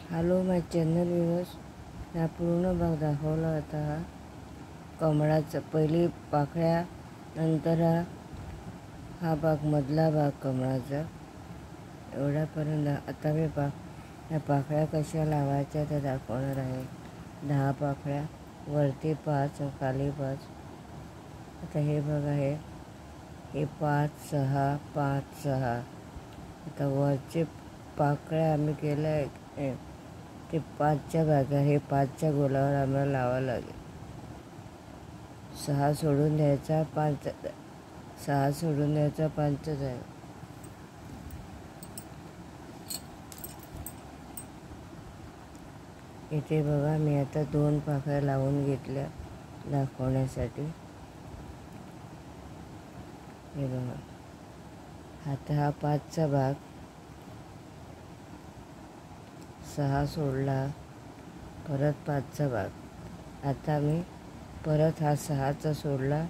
Hello माय channel viewers, हा पूर्ण भाग दाखवला होता. हा कमळाचा पहिली पाकळ्या, नंतर हा भाग मधला भाग कमळाचा एवढ्यापर्यंत. आता मी ह्या पाकळ्या कशा लावायच्या त्या दाखवणार आहे. 10 पाकळ्या, वरती 5 खाली 5. आता हे बघा, हे 5 6 5 6. आता वरचे पाकळ्या आम्ही केल्या आहे ते 5च्या भागा, हे 5च्या गोलावर आम्हाला लावावं लागेल. 6 सोडून द्यायचा, 5 6 सोडून द्यायचा, 5च आहे. इथे बघा, मी आता 2 पाकळ्या लावून घेतल्या दाखवण्यासाठी. हे बघा, आता हा 5चा भाग, 6 सोडला, परत 5चा भाग. आता मी परत हा 6चा सोडला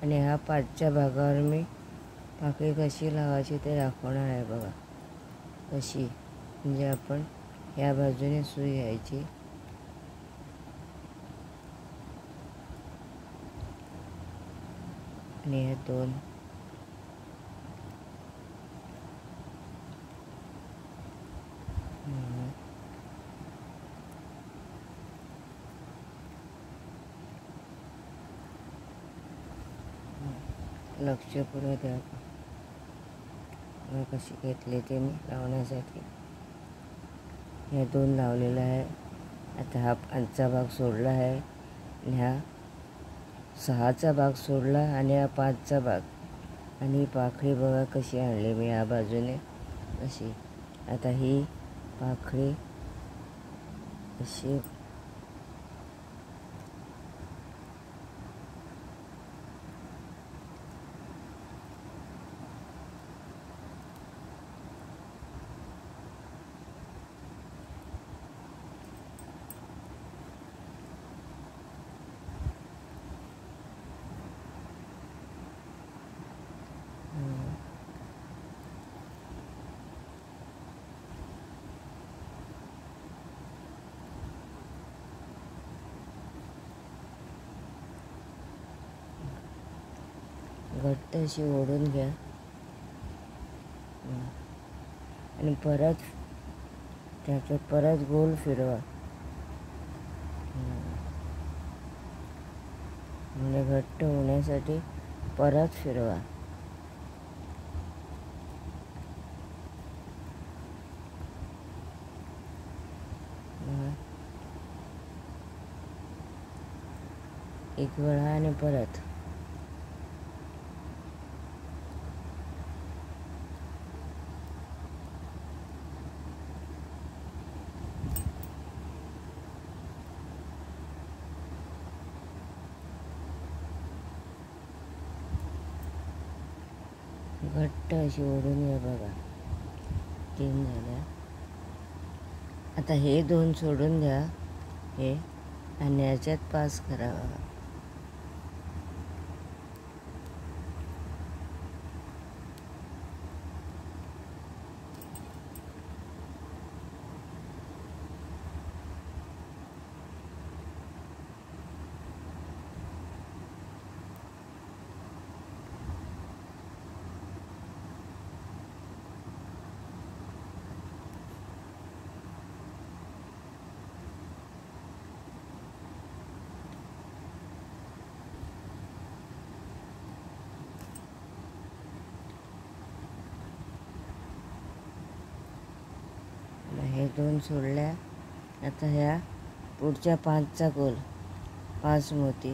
आणि हा 5च्या भागावर मी पाकळी कशी लावायची ते दाखवणार आहे. बघा कशी, म्हणजे आपण या बाजूने सुई घ्यायची आणि ह्या 2 लक्षपूर्वक द्या कशी घेतली ते मी लावण्यासाठी. ह्या 2 लावलेला आहे. आता हा 5चा भाग सोडला आहे आणि हा 6चा भाग सोडला आणि हा 5चा भाग, आणि पाकळी बघा कशी आणली मी या बाजूने अशी. आता ही पाकळी अशी घट्ट अशी ओढून घ्या आणि परत त्याच्यात परत गोल फिरवा. म्हणजे घट्ट होण्यासाठी परत फिरवा. एक वेळा आणि परत घट्ट अशी ओढून घ्या. बघा 3 झाल्या. आता हे 2 सोडून द्या, हे, आणि याच्यात 5 करा. बघा हे 2 सोडल्या. आता ह्या पुढच्या 5चा गोल, 5 मोती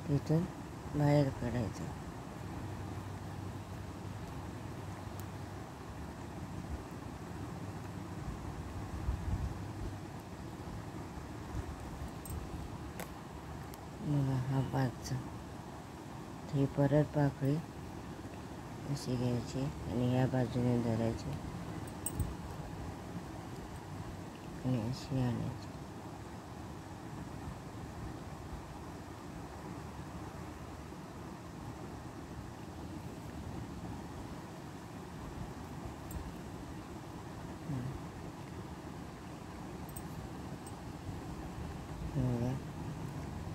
तिथून बाहेर काढायचं. बघा हा 5चा. ही परत पाकळी अशी घ्यायची आणि या बाजूने धरायची आणि अशी आणायची.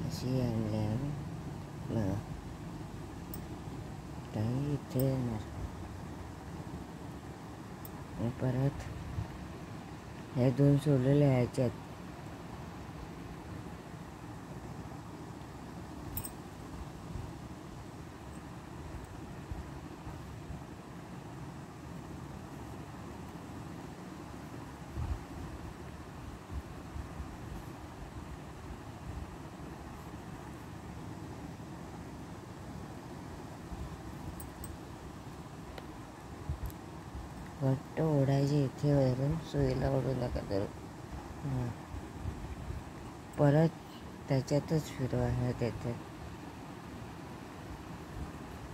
अशी आणल्या बघा, काही इथे येणार आणि परत ह्या दोन सोडलेल्या ह्याच्यात घट्ट ओढायचे इथे वरून, सुईला ओढू नका तर परत त्याच्यातच फिरवा ह्या त्याच्यात,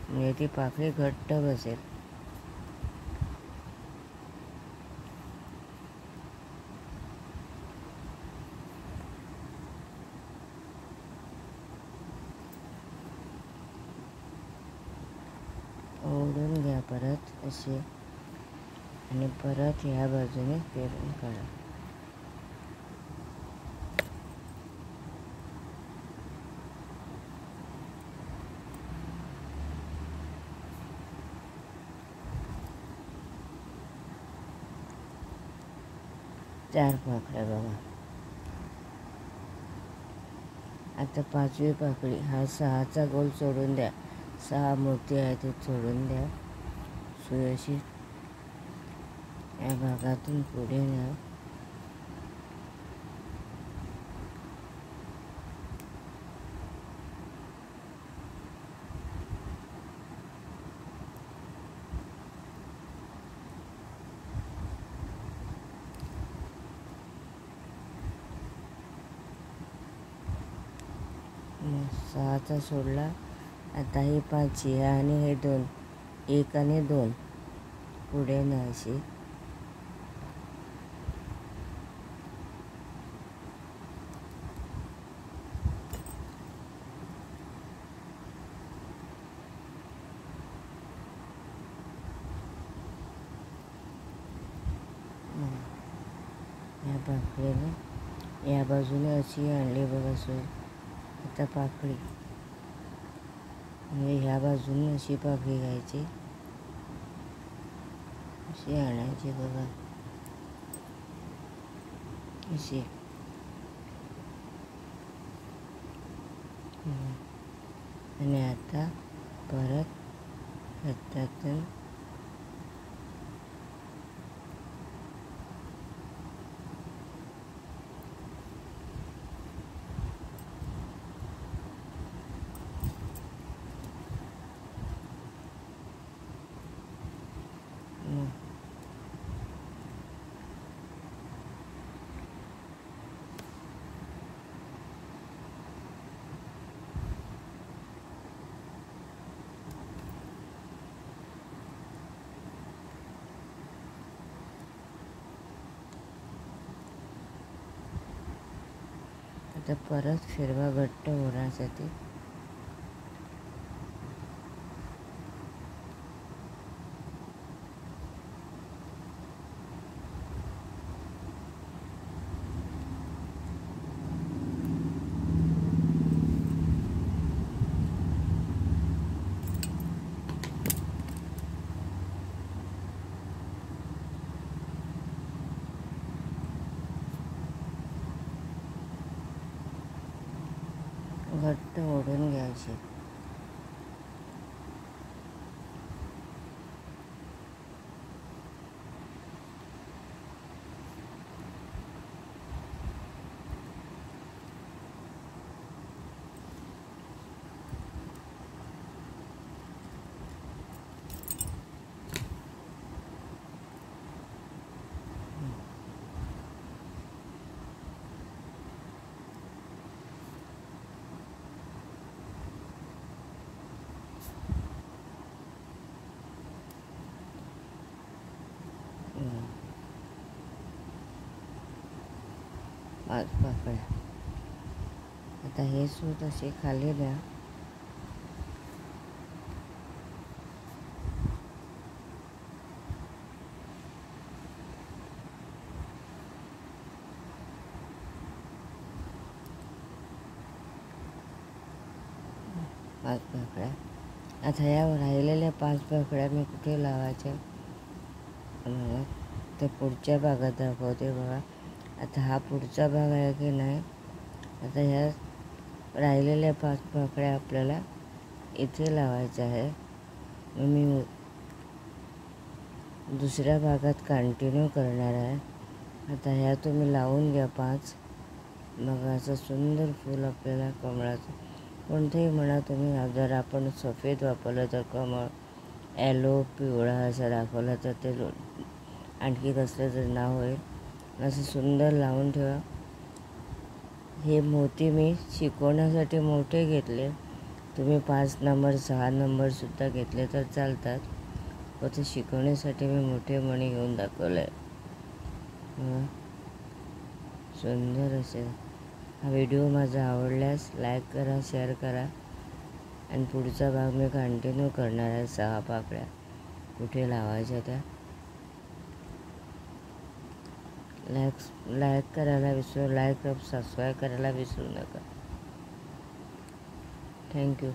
म्हणजे ती पाकळी घट्ट बसेल. ओढून घ्या परत असे आणि परत ह्या बाजूने फिरून काढा. चार पाकळ्या बघा. आता पाचवी पाकळी, हा सहाचा गोल सोडून द्या, सहा मोती आहे ते सोडून द्या. सुई अशी या भागातून पुढे न्या. सहाचा सोडला. आता ही पाचही आणि हे दोन, एक आणि दोन पुढे न्या अशी. या पाकळीने या बाजूने अशी आणली बघा सुई. आता पाकळी म्हणजे ह्या बाजूने अशी पाकळी घ्यायची, अशी आणायची बघा अशी. आणि आता परत हातातून आता परत फिरवा घट्ट होण्यासाठी. घट्ट ओढून घ्यायची. पाच पाकळ्या. आता हे सूत असे खाली द्या. 5 पाकळ्या. आता या राहिलेल्या 5 पाकळ्या मी कुठे लावायच्या मला तर पुढच्या भागात दाखवते बघा. आता हा पुढचा भाग आहे की नाही. आता ह्या राहिलेल्या 5 पाकळ्या आपल्याला इथे लावायच्या आहे. मग मी दुसऱ्या भागात कंटिन्यू करणार आहे. आता ह्या तुम्ही लावून घ्या 5. मग असं सुंदर फूल आपल्याला कमळाचं कोणतंही म्हणा तुम्ही. जर आपण सफेद वापरलं तर कमळ ॲलो पिवळा असं दाखवलं तर ते आणखी कसलं तर नाव होईल. असं सुंदर लावून ठेवा. हे मोती मी शिकवण्यासाठी मोठे घेतले. तुम्ही 5 नंबर 6 नंबरसुद्धा घेतले तर चालतात. व ते शिकवण्यासाठी मी मोठे मणी घेऊन दाखवलं आहे. सुंदर असेल. हा व्हिडिओ माझा आवडल्यास लाईक करा, शेअर करा. आणि पुढचा भाग मी कंटिन्यू करणार आहे. 6 पाकळ्या कुठे लावायच्या त्या लाईक करायला विसरू सबस्क्राईब करायला विसरू नका. थँक्यू.